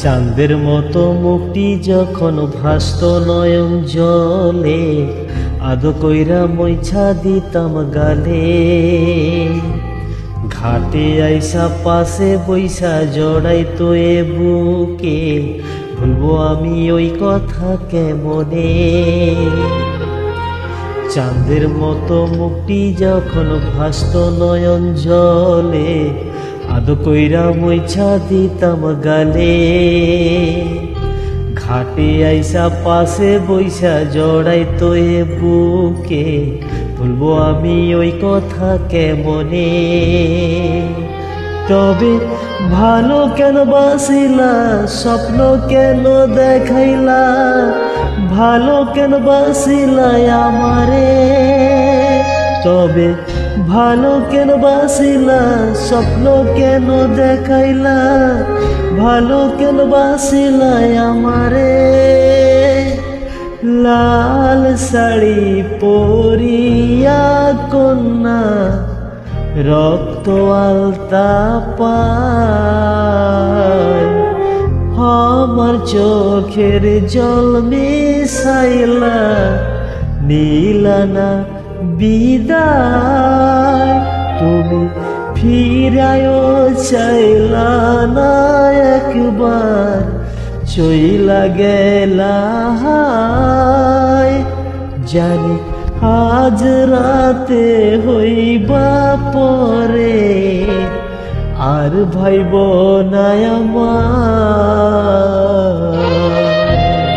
চাঁদের মতো মুক্তি যখন ভাসত নয়ন জলে, আদো কইরা মইছা দিতাম গালে। ঘাটে আইসা পাশে বইসা জড়াইতো এ বুকে, ভুলবো আমি ওই কথা কেমনে। চাঁদের মতো মুক্তি যখন ভাসত নয়ন জলে, আদো কইরা মইছা দিতাম গালে। ঘাটে আইসা পাশে বইসা জড়াইতো এ বুকে, ভুলবো আমি ওই কথা কেমনে। তবে ভালো কেন বাসিলা, স্বপ্ন কেন দেখাইলা, ভালো কেন বাসিলা আমারে। তবে ভালো কেন বাসিলা, স্বপ্ন কেন দেখাইলা, ভালো কেন বাসিলা আমারে। লাল শাড়ি পরিয়া কন্যা, রক্ত আলতা পায়, আমার চোখের জল মিশাইলা, নীলানা বিদায়। তুমি ফিরায়ও চাইলা না একবার, চইলা গেলা। জানি আজ রাতে হইবা পরে, আর ভাইব না আমার।